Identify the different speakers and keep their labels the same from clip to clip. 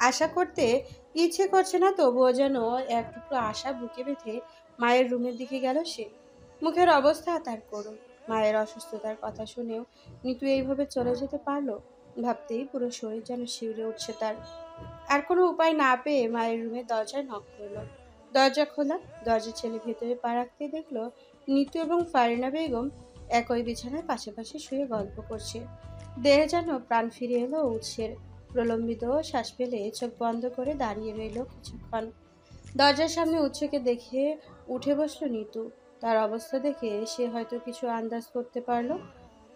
Speaker 1: আশা করতে ইচ্ছে করছে না, তবুও যেন এক টুকরো আশা বুকে বেঁধে মায়ের রুমের দিকে গেল সে। মুখের অবস্থা তার করুণ। মায়ের অসুস্থতার কথা শুনেও নিতু এইভাবে চলে যেতে পারলো ভাবতেই পুরো শরীর যেন শিউরে উঠছে তার। আর কোনো উপায় না পেয়ে মায়ের রুমের দরজায় নক করলো। দরজা খোলা। দরজা ছেলে ভেতরে পা রাখতে দেখলো নিতু এবং ফারিনা বেগম একই বিছানায় পাশাপাশি শুয়ে গল্প করছে। দেহে যেন প্রাণ ফিরে এলো উৎসের। প্রলম্বিত শ্বাস ফেলে চোখ বন্ধ করে দাঁড়িয়ে রইল কিছুক্ষণ। দরজার সামনে উৎসকে দেখে উঠে বসলো নিতু। তার অবস্থা দেখে সে হয়তো কিছু আন্দাজ করতে পারলো।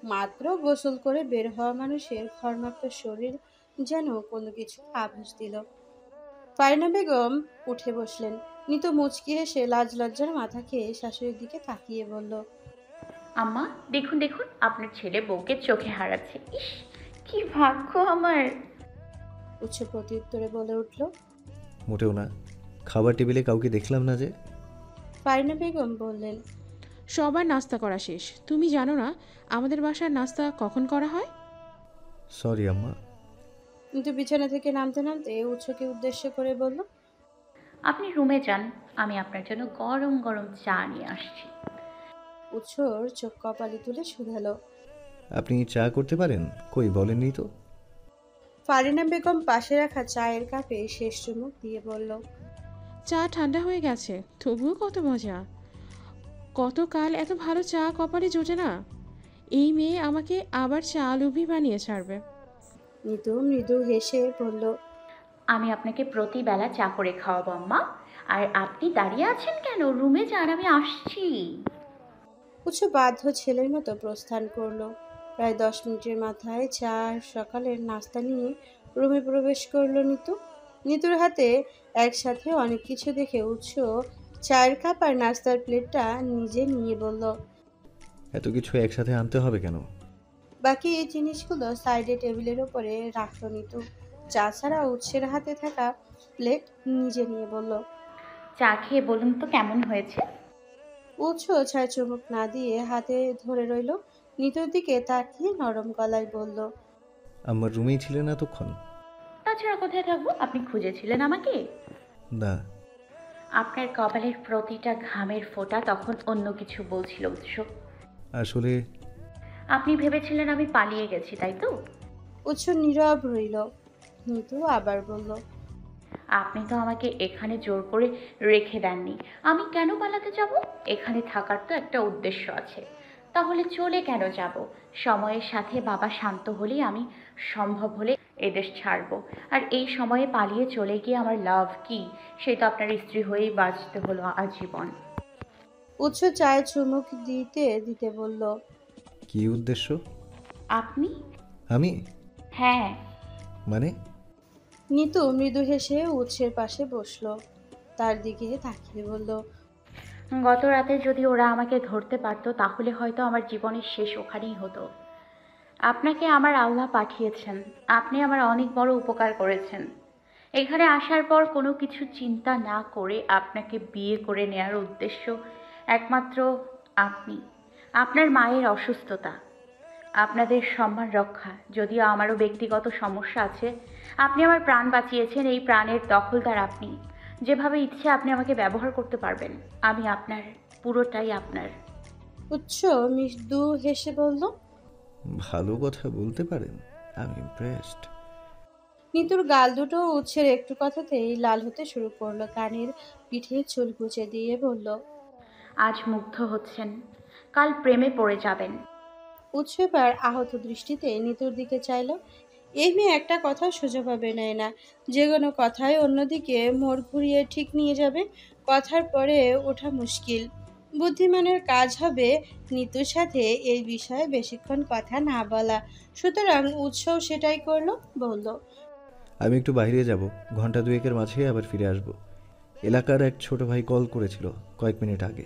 Speaker 1: মাত্র গোসল করে বের হওয়া মানুষের ঘর্মাক্ত শরীর যেন কোনো কিছু আভাস দিল। ফারিনা বেগম উঠে বসলেন। নিতু মুচকি হেসে লাজ লজ্জার মাথা খেয়ে শাশুড়ির দিকে তাকিয়ে বলল,
Speaker 2: আম্মা, দেখুন দেখুন, আপনার ছেলে বউকে চোখে হারাচ্ছে। ইস, কি ভাগ্য আমার।
Speaker 1: উৎস প্রত্যুত্তরে বলে উঠল।
Speaker 3: মোটেও না, খাবার টেবিলে কাউকে দেখলাম না যে।
Speaker 1: ফারিনা বেগম বললেন,
Speaker 4: সবার নাস্তা করা শেষ। তুমি জানো না আমাদের বাসার নাস্তা কখন করা হয়?
Speaker 3: সরি আম্মা।
Speaker 1: কিন্তু বিছানা থেকে নামতে নামতে উৎসকে উদ্দেশ্য করে বলল,
Speaker 2: আপনি রুমে যান, আমি আপনার জন্য গরম গরম চা নিয়ে আসছি।
Speaker 1: উৎসর চোখ কপালে তুলে শুধালো।
Speaker 3: আপনি চা করতে পারেন? কই বলেননি তো।
Speaker 1: ফারিনা বেগম পাশে রাখা চায়ের কাপে শেষ চুমুক দিয়ে বলল,
Speaker 4: চা ঠান্ডা হয়ে গেছে, তবুও কত মজা। কতকাল এত ভালো চা কপালে জোটে না। এই মেয়ে আমাকে আবার চা লুভি বানিয়ে ছাড়বে।
Speaker 1: নিতু মৃদু হেসে বলল,
Speaker 2: আমি আপনাকে প্রতিবেলা চা করে খাওয়াবো আম্মা। আর আপনি দাঁড়িয়ে আছেন কেন? রুমে যান, আমি আসছি।
Speaker 1: উৎস বাধ্য ছেলের মতো প্রস্থান করলো। প্রায় 10 মিনিটের মাথায় চা আর সকালের নাস্তা নিয়ে রুমে প্রবেশ করলো নিতু। নিতুর হাতে একসাথে অনেক কিছু দেখে উৎস চায়ের কাপ আর নাস্তার প্লেটটা নিজে নিয়ে বলল,
Speaker 3: এত কিছু একসাথে আনতে হবে কেন?
Speaker 1: বাকি এই জিনিসগুলো সাইডে টেবিলের উপরে রাখলো নিতু। চা ছাড়া উৎসের হাতে থাকা প্লেট নিজে নিয়ে বলল।
Speaker 2: চা খেয়ে বলুন তো কেমন হয়েছে।
Speaker 1: উৎস ছায় চুমুক না দিয়ে হাতে ধরে রইল। নিতুর দিকে তাকিয়ে নরম গলায় বলল,
Speaker 3: আমার রুমেই ছিলেন এতক্ষণ?
Speaker 2: তাছাড়া কোথায় থাকবো? আপনি খুঁজেছিলেন আমাকে।
Speaker 3: না।
Speaker 2: আপনার কপালের প্রতিটা ঘামের ফোঁটা তখন অন্য কিছু বলছিল উৎস।
Speaker 3: আসলে
Speaker 2: আপনি ভেবেছিলেন আমি পালিয়ে গেছি, তাই তো?
Speaker 1: উৎস নীরব রইল। নিতু আবার বলল,
Speaker 2: আপনি তো আমাকে এখানে জোর করে রেখে দেননি। আমি কেন পালাতে যাব? এখানে থাকার তো একটা উদ্দেশ্য আছে। তাহলে চলে কেন যাব? সময়ের সাথে বাবা শান্ত হলেই আমি সম্ভব হলে এদেশ ছাড়ব। আর এই সময়ে পালিয়ে চলে গিয়ে আমার লাভ কি? সে তো আপনার স্ত্রী হয়েই বাঁচতে হলো আজীবন।
Speaker 1: উৎস চায়ে চুমুক দিতে দিতে বলল,
Speaker 3: কি উদ্দেশ্য?
Speaker 2: আপনি?
Speaker 3: আমি?
Speaker 2: হ্যাঁ।
Speaker 3: মানে?
Speaker 1: নিতু মৃদু হেসে উৎসের পাশে বসলো। তার দিকে তাকিয়ে বলল,
Speaker 2: গত রাতে যদি ওরা আমাকে ধরতে পারতো তাহলে হয়তো আমার জীবনের শেষ ওখানেই হতো। আপনাকে আমার আল্লাহ পাঠিয়েছেন। আপনি আমার অনেক বড় উপকার করেছেন। এখানে আসার পর কোনো কিছু চিন্তা না করে আপনাকে বিয়ে করে নেয়ার উদ্দেশ্য একমাত্র আপনি, আপনার মায়ের অসুস্থতা, আপনাদের সম্মান রক্ষা। যদিও আমারও ব্যক্তিগত সমস্যা আছে, আপনি আমার প্রাণ বাঁচিয়েছেন। এই প্রাণের দখলদার আপনি। যেভাবে ইচ্ছে আপনি আমাকে ব্যবহার করতে পারবেন। আমি আপনার, পুরোটাই আপনার।
Speaker 1: উৎস মৃদু হেসে বলল।
Speaker 3: ভালো কথা বলতে পারেন, আমি ইমপ্রেসড।
Speaker 1: নিতুর গাল দুটো উৎসের একটু কথাতেই লাল হতে শুরু করলো। কানের পিঠে চুল গুজে দিয়ে বলল,
Speaker 2: আজ মুগ্ধ হচ্ছেন, কাল প্রেমে পড়ে যাবেন।
Speaker 1: উৎস এবার আহত দৃষ্টিতে নিতুর দিকে চাইল। এই মেয়ে একটা কথা সোজাভাবে নেয় না। যে কোনো কথায় অন্যদিকে মোড় ঘুরিয়ে ঠিক নিয়ে যাবে। কথার পরে ওঠা মুশকিল। বুদ্ধিমানের কাজ হবে নিতুর সাথে এই বিষয়ে বেশিক্ষণ কথা না বলা। সুতরাং উৎসও সেটাই করলো। বলল,
Speaker 3: আমি একটু বাইরে যাব, ঘন্টা দুয়েকের মাঝে আবার ফিরে আসব। এলাকার এক ছোট ভাই কল করেছিল কয়েক মিনিট আগে।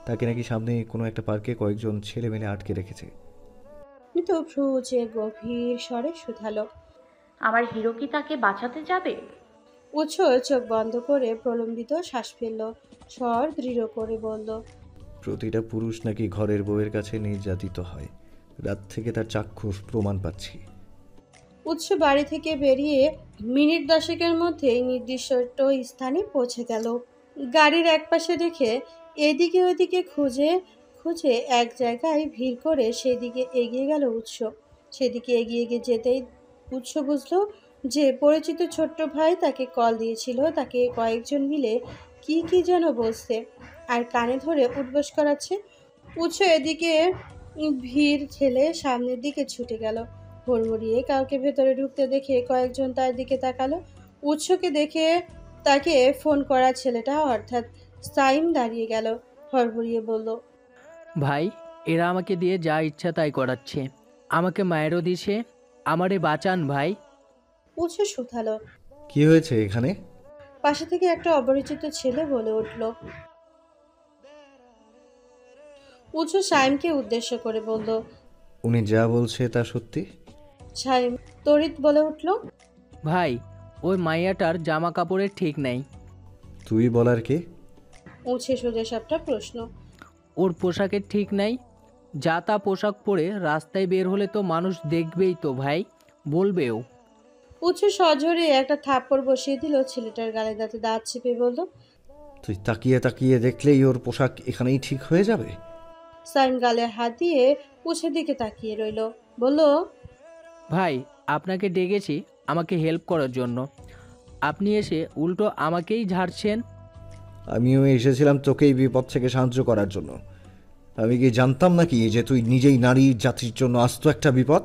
Speaker 3: তাকে নাকি সামনে কোনো একটা পার্কে কয়েকজন ছেলে মেলে আটকে রেখেছে।
Speaker 1: নিতু ভ্রু উঁচিয়ে গভীর স্বরে শুধালো।
Speaker 2: আমার হিরো কি তাকে বাঁচাতে যাবে?
Speaker 1: উৎস চোখ বন্ধ করে প্রলম্বিত শ্বাস ফেলল। স্বর দৃঢ় করে বলল,
Speaker 3: প্রতিটা পুরুষ নাকি ঘরের বউয়ের কাছে নির্যাতিত হয়। রাত থেকে তার চাক্ষুষ প্রমাণ পাচ্ছি।
Speaker 1: উৎস বাড়ি থেকে বেরিয়ে মিনিট 10 মধ্যেই নির্দিষ্ট স্থানে পৌঁছে গেল। গাড়ির একপাশে রেখে এদিকে ওদিকে খুঁজে খুঁজে এক জায়গায় ভিড় করে সেদিকে এগিয়ে গেল উৎস। সেদিকে এগিয়ে গিয়ে যেতেই উৎস বুঝলো যে পরিচিত ছোট্ট ভাই তাকে কল দিয়েছিল। তাকে কয়েকজন মিলে কি কি যেন বলছে আর কানে ধরে উঠবোস করাচ্ছে। উৎস এদিকে ভিড় ঠেলে সামনের দিকে ছুটে গেল। হুড়মুড়িয়ে কাউকে ভেতরে ঢুকতে দেখে কয়েকজন তার দিকে তাকালো। উৎসকে দেখে তাকে ফোন করা ছেলেটা অর্থাৎ সাইম দাঁড়িয়ে গেল। হড়বড়িয়ে বলল,
Speaker 5: ভাই, এরা আমাকে দিয়ে যা ইচ্ছা তাই করাচ্ছে। আমাকে মায়েরও দিছে। আমারে বাঁচান ভাই।
Speaker 1: উৎস শুধালো।
Speaker 3: কি হয়েছে এখানে?
Speaker 1: পাশে থেকে একটা অপরিচিত ছেলে বলে উঠল। উৎস সাইমকে উদ্দেশ্য করে বলল।
Speaker 3: উনি যা বলছে তা সত্যি?
Speaker 1: সাইম তড়িৎ বলে উঠল।
Speaker 5: ভাই, ওই মাইয়াটার জামা কাপড়ের ঠিক নেই।
Speaker 3: তুই বলার কে?
Speaker 1: উৎসে সোজা সাপটা প্রশ্ন।
Speaker 5: ওর পোশাকের ঠিক নাই। যা তা পোশাক পরে রাস্তায় বের হলে তো মানুষ দেখবেই তো ভাই, বলবেও।
Speaker 1: উৎস সজোরে একটা থাপ্পড় বসিয়ে দিল ছেলেটার গালে, দাঁতে দাঁত চেপে বলল।
Speaker 3: তুই তাকিয়ে তাকিয়ে দেখলেই ওর পোশাক এখানেই ঠিক হয়ে যাবে?
Speaker 1: সাইম গালে হাত দিয়ে উৎসের দিকে তাকিয়ে রইল। বলল,
Speaker 5: ভাই, আপনাকে ডেকেছি আমাকে হেল্প করার জন্য। আপনি এসে উল্টো আমাকেই ঝাড়ছেন।
Speaker 3: আমিও এসেছিলাম তোকেই বিপদ থেকে সাহায্য করার জন্য। আমি কি জানতাম নাকি যে তুই নিজেই নারী জাতির জন্য আস্ত একটা বিপদ?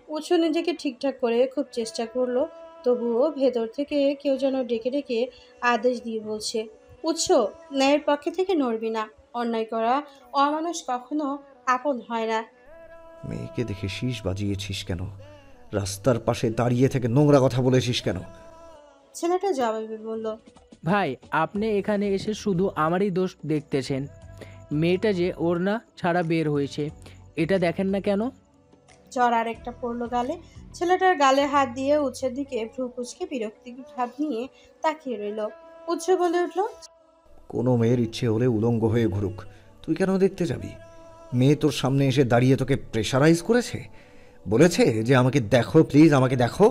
Speaker 1: উৎস নিজেকে ঠিকঠাক করে খুব চেষ্টা করলো, তবুও ভেতর থেকে কেউ যেন ডেকে ডেকে আদেশ দিয়ে বলছে, উৎস, ন্যায়ের পক্ষে থেকে নড়বি না। অন্যায় করা অমানুষ কখনো আপন হয় না।
Speaker 3: মেয়েকে দেখে শীষ বাজিয়েছিস কেন? রাস্তার পাশে দাঁড়িয়ে থেকে নোংরা কথা বলেছিস কেন?
Speaker 1: ছেলেটা জবাবে বলল,
Speaker 5: ভাই, আপনি এখানে এসে শুধু আমারই দোষ দেখতেছেন। মেয়েটা যে ওড়না ছাড়া বের হয়েছে, এটা দেখেন না কেন?
Speaker 1: জ্বর আর একটা পড়লো গালে। ছেলেটার গালে হাত দিয়ে উৎসের দিকে ভ্রু কুচকে বিরক্তি ভাব নিয়ে তাকিয়ে রইল। উৎস বলে উঠল,
Speaker 3: কোনো মেয়ের ইচ্ছে হলে উলঙ্গ হয়ে ঘুরুক, তুই কেন দেখতে যাবি? মেয়ে তোর সামনে এসে দাঁড়িয়ে তোকে প্রেশারাইজ করেছে? বলেছে যে আমাকে দেখো প্লিজ, আমাকে দেখো?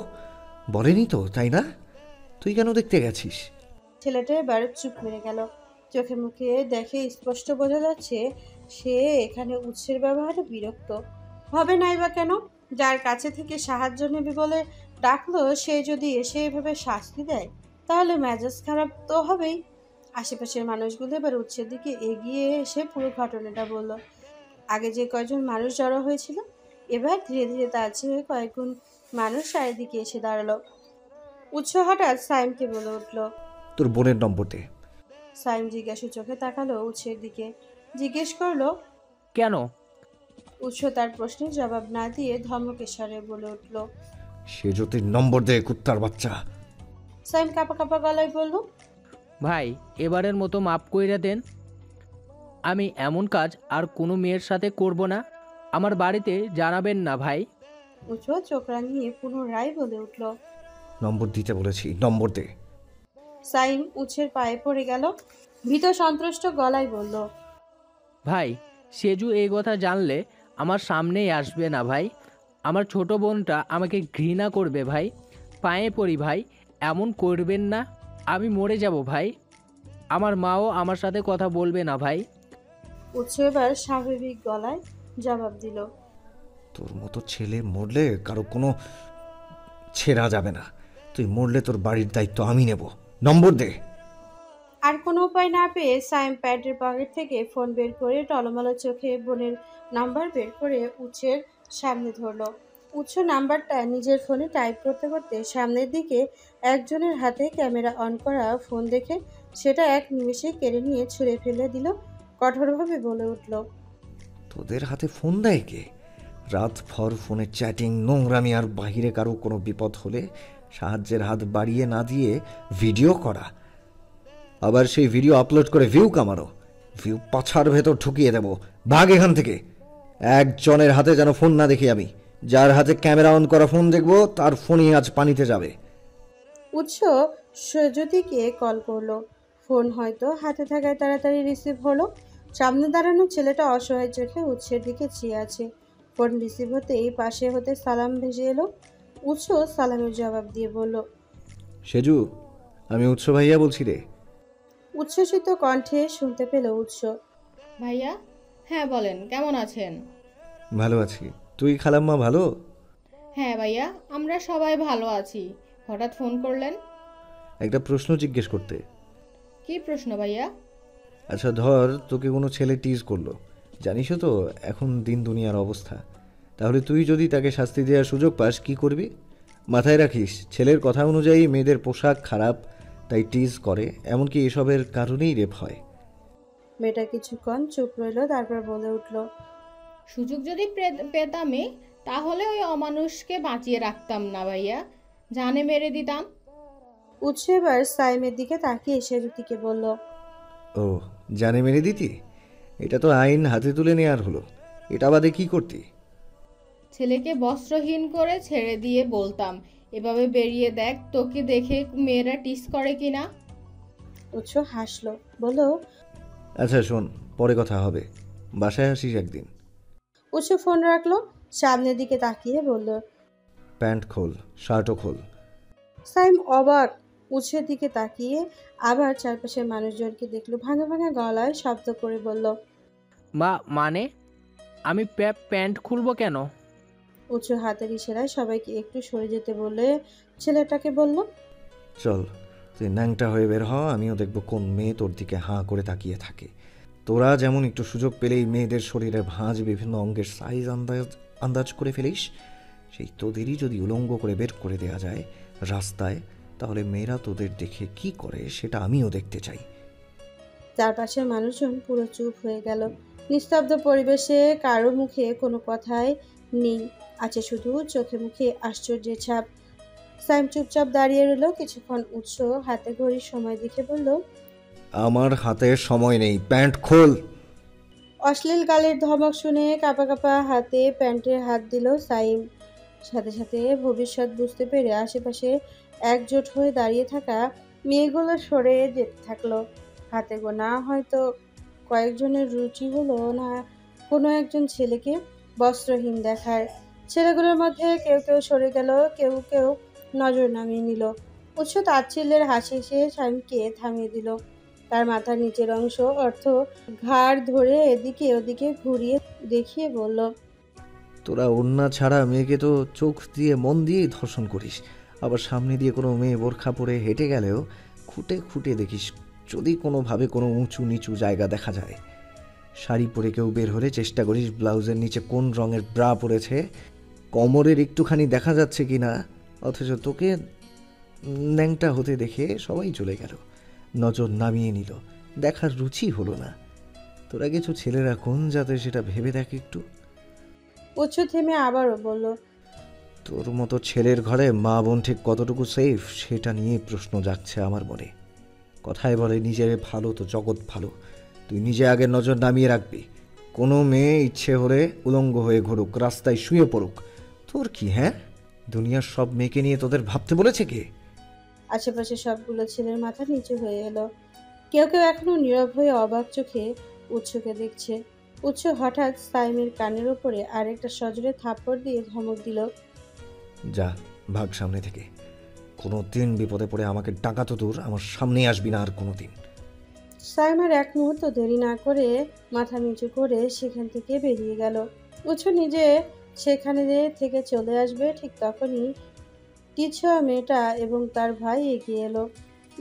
Speaker 3: বলেনি তো, তাই না? তুই কেন দেখতে গেছিস?
Speaker 1: ছেলেটা এবার চুপ মেরে গেল। চোখে মুখে দেখে স্পষ্ট বোঝা যাচ্ছে সে এখানে উৎসের ব্যবহারে বিরক্ত। হবে নাই বা কেন? যার কাছে থেকে সাহায্য নেবে বলে ডাকলো, সে যদি এসে এভাবে শাস্তি দেয় তাহলে মেজাজ খারাপ তো হবেই। আশেপাশের মানুষগুলো এবার উৎসের দিকে এগিয়ে এসে পুরো ঘটনাটা বলল। আগে যে কয়জন মানুষ জড়ো হয়েছিল, এবার ধীরে ধীরে তার চেয়ে কয়েকগুণ মানুষ চারিদিকে এসে দাঁড়ালো। উৎস হঠাৎ সাইমকে বলে উঠল।
Speaker 3: তোর বোনের নম্বর দে।
Speaker 1: সাইম জিজ্ঞাসু চোখে তাকালো উৎসের দিকে। জিজ্ঞেস করলো।
Speaker 5: কেন?
Speaker 1: উৎস তার প্রশ্নের জবাব না দিয়ে ধমকের স্বরে বলে উঠল।
Speaker 3: সে জ্যোতির নম্বর দে, কুত্তার বাচ্চা।
Speaker 1: সাইম কাঁপা কাঁপা গলায় বলল,
Speaker 5: ভাই, এবারের মতো মাপ কইরা দেন। আমি এমন কাজ আর কোনো মেয়ের সাথে করব না। আমার বাড়িতে জানাবেন না ভাই।
Speaker 1: উৎস চোখ রাঙিয়ে পুনরায় বলে উঠল।
Speaker 3: নম্বর দিতে বলেছি, নম্বর দে।
Speaker 1: সাইম উৎসের পায়ে পড়ে গেল, ভীত সন্ত্রস্ত গলায় বলল,
Speaker 5: ভাই, সেজু এই কথা জানলে আমার সামনেই আসবে না ভাই। আমার ছোট বোনটা আমাকে ঘৃণা করবে ভাই। পায়ে পড়ি ভাই, এমন করবেন না। আমি মরে যাব ভাই। আমার মাও আমার সাথে কথা বলবে না ভাই।
Speaker 1: উৎস এবার স্বাভাবিক গলায় জবাব দিল।
Speaker 3: তোর মতো ছেলে মরলে কারো কোনো ছেড়া যাবে না। তুই মরলে তোর বাড়ির দায়িত্ব আমি নেব। নম্বর দে।
Speaker 1: আর কোনো উপায় না পেয়ে সাইম প্যাডের পকেট থেকে ফোন বের করে টলমলো চোখে বোনের নাম্বার বের করে উৎসের সামনে ধরলো। উৎস নাম্বারটা নিজের ফোনে টাইপ করতে করতে সামনের দিকে একজনের হাতে ক্যামেরা অন করা ফোন দেখে সেটা এক নিমেষে কেড়ে নিয়ে ছুঁড়ে ফেলে দিল। কঠোরভাবে বলে উঠল,
Speaker 3: তোদের হাতে ফোন দেয় কে? রাত ভর ফোনে চ্যাটিং, নোংরামি, আর বাহিরে কারো কোনো বিপদ হলে সাহায্যের হাত বাড়িয়ে না দিয়ে ভিডিও করা। আবার সেই ভিডিও আপলোড করে ভিউ কামানো। ভিউ পাছার ভেতর ঢুকিয়ে দেব। ভাগ এখান থেকে। একজনের হাতে যেন ফোন না দেখি আমি। যার হাতে ক্যামেরা অন করা ফোন দেখব তার ফোনই আজ পানিতে যাবে।
Speaker 1: উৎস সৈয়দীকে কল করলো। ফোন হয়তো হাতে থাকায় তাড়াতাড়ি রিসিভ হলো। সামনে দাঁড়ানো ছেলেটা অসহায় চোখে উৎসের দিকে চেয়ে আছে। ফোন রিসিভ হতেই পাশে হতে সালাম ভেসে এলো। উৎস সালামের জবাব দিয়ে বলল।
Speaker 3: সেজু, আমি উৎস ভাইয়া বলছি রে।
Speaker 1: উচ্ছ্বসিত কণ্ঠে শুনতে পেল উৎস।
Speaker 6: ভাইয়া, হ্যাঁ বলেন, কেমন আছেন?
Speaker 3: ভালো আছি, তুই খালাম্মা ভালো?
Speaker 6: হ্যাঁ ভাইয়া, আমরা সবাই ভালো আছি। হঠাৎ ফোন করলেন?
Speaker 3: একটা প্রশ্ন জিজ্ঞেস করতে।
Speaker 6: কি প্রশ্ন ভাইয়া?
Speaker 3: আচ্ছা ধর তোকে কোনো ছেলে টিজ করলো, জানিসও তো এখন দিন দুনিয়ার অবস্থা, তাহলে তুই যদি তাকে শাস্তি দেওয়ার সুযোগ পাস কি করবি? মাথায় রাখিস, ছেলের কথা অনুযায়ী মেয়েদের পোশাক খারাপ, তাই টিজ করে, এমনকি এসবের কারণেই রেপ হয়।
Speaker 1: মেয়েটা কিছুক্ষণ চুপ রইল, তারপর বলে উঠল।
Speaker 6: সুযোগ যদি পেতামই, তাহলে ওই অমানুষকে বাঁচিয়ে রাখতাম না ভাইয়া, জানে মেরে দিতাম।
Speaker 1: উৎস এবার সাইমের দিকে তাকিয়ে সেজুতিকে বলল।
Speaker 3: ও, জানে মেরে দিতি? এটা তো আইন হাতে তুলে নেওয়ার হলো, এটা বাদে কি করতি?
Speaker 6: ছেলেকে বস্ত্রহীন করে ছেড়ে দিয়ে বলতাম, এভাবে বেরিয়ে দেখ, তোকে দেখে মেয়েরা টিস করে কিনা।
Speaker 1: উৎস হাসলো, বলল।
Speaker 3: আচ্ছা শোন, পরে কথা হবে, বাসায় আসিস একদিন।
Speaker 1: উৎস ফোন রাখলো, সামনের দিকে তাকিয়ে বলল।
Speaker 3: প্যান্ট খোল, শার্টও খোল।
Speaker 1: সাইম অবাক, উৎসের দিকে তাকিয়ে আবার চারপাশের মানুষজনকে দেখলো, ভাঙা ভাঙা গলায় শব্দ করে বলল।
Speaker 5: মানে আমি প্যান্ট খুলবো কেন?
Speaker 1: উৎস হাতের ইশারায় সবাইকে একটু সরে যেতে বলে ছেলেটাকে বলল।
Speaker 3: চল, তুই ন্যাংটা হয়ে বের হ, আমিও দেখবো কোন মেয়ে তোর দিকে হাঁ করে তাকিয়ে থাকে। তোরা যেমন একটু সুযোগ পেলেই মেয়েদের শরীরে ভাঁজ বিভিন্ন অঙ্গের সাইজ আন্দাজ করে ফেলিস, সেই তোদেরই যদি উলঙ্গ করে বের করে দেয়া যায় রাস্তায়, তাহলে মেয়েরা তোদের দেখে কি করে সেটা আমিও দেখতে চাই।
Speaker 1: চারপাশের মানুষজন পুরো চুপ হয়ে গেল। নিস্তব্ধ পরিবেশে কারো মুখে কোনো কথাই নেই, আছে শুধু চোখে মুখে আশ্চর্যের ছাপ। সাইম চুপচাপ দাঁড়িয়ে রইল কিছুক্ষণ। উৎস হাতে ঘড়ির সময় দেখে বলল।
Speaker 3: আমার হাতে সময় নেই, প্যান্ট খোল।
Speaker 1: অশ্লীল গালের ধমক শুনে কাঁপা কাঁপা হাতে প্যান্টের হাত দিল সাইম। সাথে সাথে ভবিষ্যৎ বুঝতে পেরে আশেপাশে একজোট হয়ে দাঁড়িয়ে থাকা মেয়েগুলো সরে যেতে থাকলো। হাতে গোনা হয়তো কয়েকজনের রুচি হলো না কোনো একজন ছেলেকে বস্ত্রহীন দেখার। ছেলেগুলোর মধ্যে কেউ কেউ সরে গেল, কেউ কেউ নজর নামিয়ে নিল। উৎস তাচ্ছিল্যের হাসি সে সাইমকে থামিয়ে দিল। তার মাথার নিচের অংশ অর্থ ঘাড় ধরে এদিকে ওদিকে ঘুরিয়ে দেখিয়ে বলল।
Speaker 3: তোরা ওড়না ছাড়া মেয়েকে তো চোখ দিয়ে মন দিয়েই ধর্ষণ করিস, আবার সামনে দিয়ে কোনো মেয়ে বোরখা পরে হেঁটে গেলেও খুঁটে খুঁটে দেখিস যদি কোনোভাবে কোনো উঁচু নিচু জায়গা দেখা যায়। শাড়ি পরে কেউ বের হলে চেষ্টা করিস ব্লাউজের নিচে কোন রঙের ব্রা পরেছে, কোমরের একটুখানি দেখা যাচ্ছে কি না, অথচ তোকে ন্যাংটা হতে দেখে সবাই চলে গেল, নজর নামিয়ে নিল, দেখার রুচি হলো না। তোরা কিছু ছেলেরা কোন যাতে সেটা ভেবে দেখ একটু।
Speaker 1: উৎস থেমে আবারও বলল।
Speaker 3: তোর মতো ছেলের ঘরে মা বোন ঠিক কতটুকু সেফ সেটা নিয়ে প্রশ্ন জাগছে আমার মনে। কথায় বলে নিজের ভালো তো জগৎ ভালো, তুই নিজে আগে নজর নামিয়ে রাখবি। কোনো মেয়ে ইচ্ছে হলে উলঙ্গ হয়ে ঘুরুক, রাস্তায় শুয়ে পড়ুক, তোর কি? হ্যাঁ, দুনিয়ার সব মেয়েকে নিয়ে তোদের ভাবতে বলেছে কে?
Speaker 1: আশেপাশে সবগুলো ছেলের মাথা নিচু হয়ে এলো। কেউ কেউ এখনো নীরব হয়ে অবাক চোখে উৎসকে দেখছে। উৎস হঠাৎ সাইমের কানের ওপরে আরেকটা সজোরে থাপ্পড় দিয়ে ধমক দিল।
Speaker 3: যা, ভাগ সামনে থেকে, কোনো দিন বিপদে পড়ে আমাকে ডাকা তো দূর, আমার সামনেই আসবি না আর কোনো দিন।
Speaker 1: সাইম আর এক মুহূর্ত দেরি না করে মাথা নিচু করে সেখান থেকে বেরিয়ে গেল। উৎস নিজে সেখানে থেকে চলে আসবে ঠিক তখনই টিছা মেয়েটা এবং তার ভাই এগিয়ে এলো।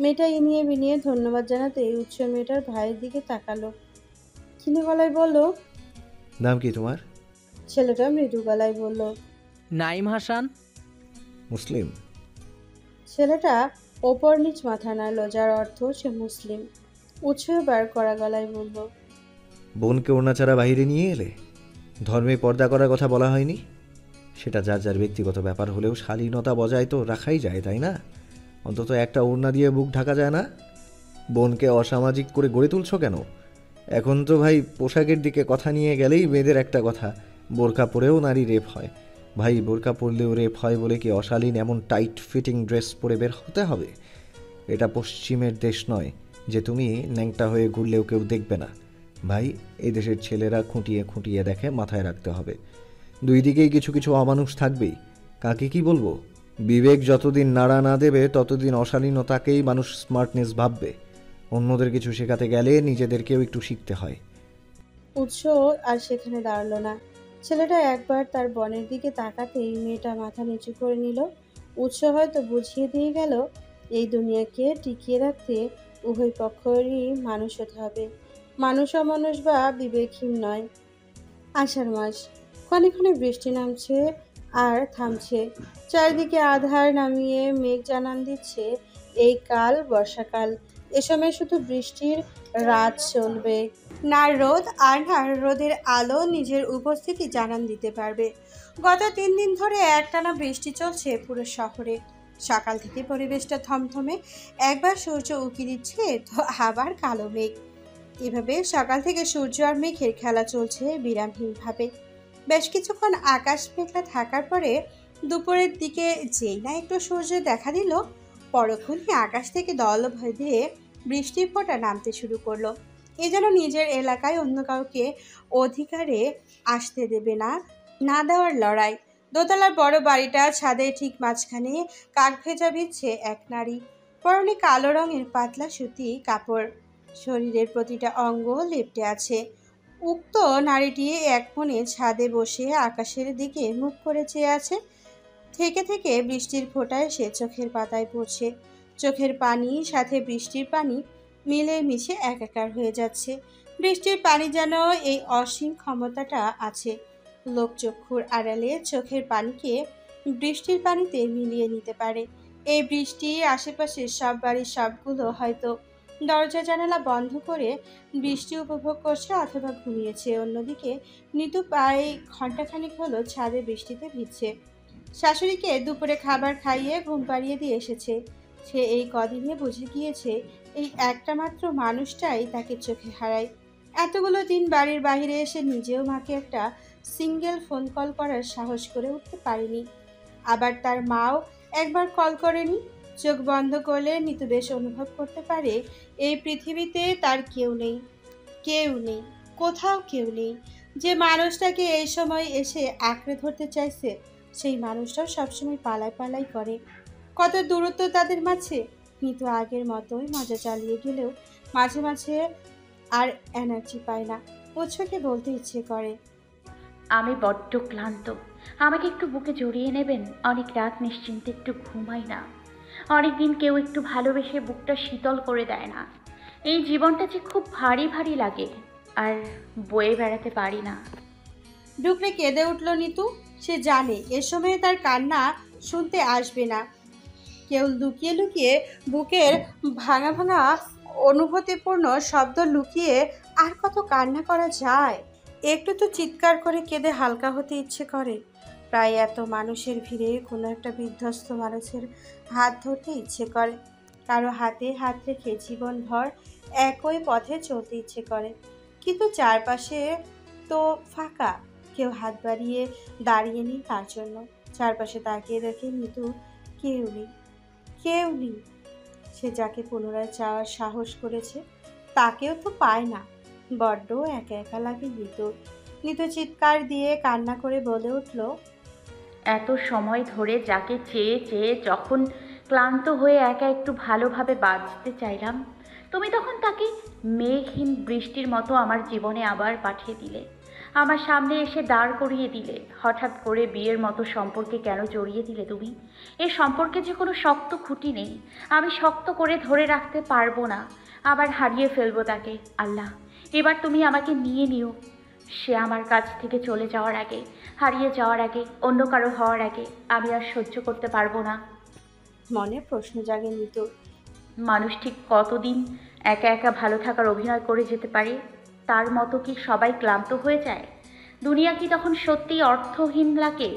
Speaker 1: মেয়েটা ইনিয়ে বিনিয়ে ধন্যবাদ জানাতে উৎস মেয়েটার ভাইয়ের দিকে তাকালো, ক্ষীণ গলায় বলল।
Speaker 3: নাম কি তোমার?
Speaker 1: ছেলেটা মৃদু গলায় বলল।
Speaker 5: নাইম হাসান।
Speaker 3: মুসলিম?
Speaker 1: ছেলেটা ওপর নিচ মাথা নাড়ল, যার অর্থ সে মুসলিম। উৎস এবার কড়া গলায় বলল।
Speaker 3: বোনকে ওড়না ছাড়া বাইরে নিয়ে এলে? ধর্মে পর্দা করার কথা বলা হয়নি? সেটা যার যার ব্যক্তিগত ব্যাপার হলেও শালীনতা বজায় তো রাখাই যায়, তাই না? অন্তত একটা ওড়না দিয়ে বুক ঢাকা যায় না? বোনকে অসামাজিক করে গড়ে তুলছ কেন? এখন তো ভাই পোশাকের দিকে কথা নিয়ে গেলেই মেয়েদের একটা কথা, বোরকা পরেও নারী রেপ হয়। ভাই বোরকা পরলেও রেপ হয় বলে কি অশালীন এমন টাইট ফিটিং ড্রেস পরে বের হতে হবে? এটা পশ্চিমের দেশ নয় যে তুমি ন্যাংটা হয়ে ঘুরলেও কেউ দেখবে না। ভাই, এই দেশের ছেলেরা খুঁটিয়ে খুঁটিয়ে দেখে, মাথায় রাখতে হবে। দুই দিকেই কিছু কিছু অমানুষ থাকবেই, কাকে কি বলবো? বিবেক যতদিন নাড়া না দেবে ততদিন অশালীনতাকেই মানুষ স্মার্টনেস ভাববে। অন্যদের কিছু শেখাতে গেলে নিজেদেরকেও একটু শিখতে হয়।
Speaker 1: উৎস আর সেখানে দাঁড়ালো না। ছেলেটা একবার তার বোনের দিকে তাকাতেই মেয়েটা মাথা নিচু করে নিল। উৎস হয়তো বুঝিয়ে দিয়ে গেল এই দুনিয়াকে টিকিয়ে রাখতে উভয় পক্ষেরই মানুষ হতে হবে। মানুষ অমানুষ বা বিবেকহীন নয়। আষাঢ় মাস, ক্ষণে ক্ষণে বৃষ্টি নামছে আর থামছে। চারিদিকে আধার নামিয়ে মেঘ জানান দিচ্ছে এই কাল বর্ষাকাল। এ সময় শুধু বৃষ্টির রাত চলবে, না রোদ আর না রোদের আলো নিজের উপস্থিতি জানান দিতে পারবে। গত 3 দিন ধরে একটানা বৃষ্টি চলছে পুরো শহরে। সকাল থেকে পরিবেশটা থমথমে, একবার সূর্য উঁকি দিচ্ছে তো আবার কালো মেঘ। এভাবে সকাল থেকে সূর্য আর মেঘের খেলা চলছে বিরামহীনভাবে। বেশ কিছুক্ষণ আকাশ মেঘলা থাকার পরে দুপুরের দিকে যেই না একটু সূর্য দেখা দিল, পরক্ষণই আকাশ থেকে দল বেঁধে বৃষ্টির ফোঁটা নামতে শুরু করলো। এ যেন নিজের এলাকায় অন্য কাউকে অধিকারে আসতে দেবে না, না দেওয়ার লড়াই। দোতলার বড় বাড়িটা ছাদের ঠিক মাঝখানে কাক ভেজা বিচ্ছে এক নারী। পরনে কালো রঙের পাতলা সুতি কাপড়, শরীরের প্রতিটা অঙ্গ লেপ্টে আছে। উক্ত নারীটি এক কোণে ছাদে বসে আকাশের দিকে মুখ করে চেয়ে আছে। থেকে থেকে বৃষ্টির ফোঁটা এসে চোখের পাতায় পড়ছে। চোখের পানি সাথে বৃষ্টির পানি মিলে মিশে একাকার হয়ে যাচ্ছে। বৃষ্টির পানি যেন এই অসীম ক্ষমতাটা আছে লোকচক্ষুর আড়ালে চোখের পানিকে বৃষ্টির পানিতে মিলিয়ে নিতে পারে। এই বৃষ্টি আশেপাশের সব বাড়ির সবগুলো হয়তো দরজা জানালা বন্ধ করে বৃষ্টি উপভোগ করছে অথবা ঘুমিয়েছে। অন্যদিকে নিতু প্রায় ঘন্টাখানিক হলো ছাদে বৃষ্টিতে ভিজছে। শাশুড়িকে দুপুরে খাবার খাইয়ে ঘুম পাড়িয়ে দিয়ে এসেছে। সে এই কদিনে বুঝে গিয়েছে এই একটা মাত্র মানুষটাই তাকে চোখে হারায়। এতগুলো দিন বাড়ির বাইরে এসে নিজেও মাকে একটা সিঙ্গেল ফোন কল করার সাহস করে উঠতে পারেনি। আবার তার মাও একবার কল করেনি। চোখ বন্ধ করলে নিতু বেশ অনুভব করতে পারে এই পৃথিবীতে তার কেউ নেই, কেউ নেই, কোথাও কেউ নেই। যে মানুষটাকে এই সময় এসে আঁকড়ে ধরতে চাইছে সেই মানুষটাও সবসময় পালায় পালাই করে। কত দূরত্ব তাদের মাঝে। নিতু আগের মতোই মজা চালিয়ে গেলেও মাঝে মাঝে আর এনার্জি পায় না। উৎসকে বলতে ইচ্ছে করে,
Speaker 2: আমি বড্ড ক্লান্ত। আমাকে একটু বুকে জড়িয়ে নেবেন? অনেক রাত নিশ্চিন্তে একটু ঘুমাই না। অনেক দিন কেউ একটু ভালোবেসে বুকটা শীতল করে দেয় না। এই জীবনটা যে খুব ভারী ভারী লাগে, আর বয়ে বেড়াতে পারি না।
Speaker 1: ডুকরে কেঁদে উঠল নিতু। সে জানে এ সময়ে তার কান্না শুনতে আসবে না। কেউ লুকিয়ে লুকিয়ে বুকের ভাঙা ভাঙা অনুভূতিপূর্ণ শব্দ লুকিয়ে আর কত কান্না করা যায়। একটু তো চিৎকার করে কেঁদে হালকা হতে ইচ্ছে করে। প্রায় এত মানুষের ভিড়ে কোনো একটা বিধ্বস্ত মানুষের হাত ধরতে ইচ্ছে করে। কারো হাতে হাত রেখে জীবনভর একই পথে চলতে ইচ্ছে করে। কিন্তু চারপাশে তো ফাঁকা, কেউ হাত বাড়িয়ে দাঁড়িয়ে নেই তার জন্য। চারপাশে তাকিয়ে দেখে নিতু কেউ নেই, কেউ নেই। সে যাকে পুনরায় চাওয়ার সাহস করেছে তাকেও তো পায় না। বড্ড একা একা লাগে নিতুর। নিতু চিৎকার দিয়ে কান্না করে বলে উঠল,
Speaker 2: এত সময় ধরে যাকে চেয়ে চেয়ে যখন ক্লান্ত হয়ে একা একটু ভালোভাবে বাঁচতে চাইলাম, তুমি তখন তাকে মেঘহীন বৃষ্টির মতো আমার জীবনে আবার পাঠিয়ে দিলে। আমার সামনে এসে দাঁড় করিয়ে দিলে। হঠাৎ করে বিয়ের মতো সম্পর্কে কেন জড়িয়ে দিলে তুমি? এই সম্পর্কে যে কোনো শক্ত খুঁটি নেই। আমি শক্ত করে ধরে রাখতে পারবো না, আবার হারিয়ে ফেলবো তাকে। আল্লাহ, এবার তুমি আমাকে নিয়ে নিও। সে আমার কাছ থেকে চলে যাওয়ার আগে, হারিয়ে যাওয়ার আগে, অন্য কারো হওয়ার আগে আমি আর সহ্য করতে পারবো না।
Speaker 1: মনে প্রশ্ন জাগে নিতুর।
Speaker 2: মানুষ ঠিক কতদিন একা একা ভালো থাকার অভিনয় করে যেতে পারে? তার মতো কি সবাই ক্লান্ত হয়ে যায়? দুনিয়া কি তখন সত্যিই অর্থহীন লাগে?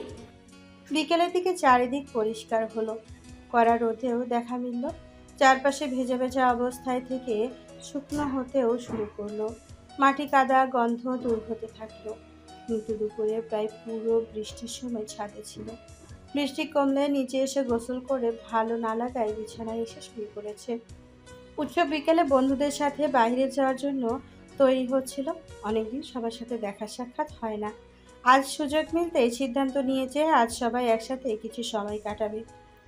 Speaker 1: বিকেলের দিকে চারিদিক পরিষ্কার হলো। কড়া রোদেও দেখা মিলল। চারপাশে ভেজা ভেজা অবস্থায় থেকে শুকনো হতেও শুরু করলো। মাটি কাদা গন্ধ দূর হতে থাকলো। কিন্তু দুপুরে প্রায় পুরো বৃষ্টির সময় ছাদে ছিল। বৃষ্টি কমলে নিচে এসে গোসল করে ভালো না লাগায় বিছানায় এসে শুয়ে পড়েছে। উৎসব বিকেলে বন্ধুদের সাথে বাইরে যাওয়ার জন্য তৈরি হচ্ছিল। অনেকদিন সবার সাথে দেখা সাক্ষাৎ হয় না। আজ সুযোগ মিলতেই সিদ্ধান্ত নিয়েছে আজ সবাই একসাথে কিছু সময় কাটাবে।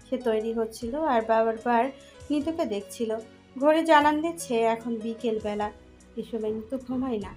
Speaker 1: সে তৈরি হচ্ছিল আর বারবার নিতুকে দেখছিল। ঘড়ি জানান দিচ্ছে এখন বিকেল বেলা। এ সময় নিতু ঘুমায় না।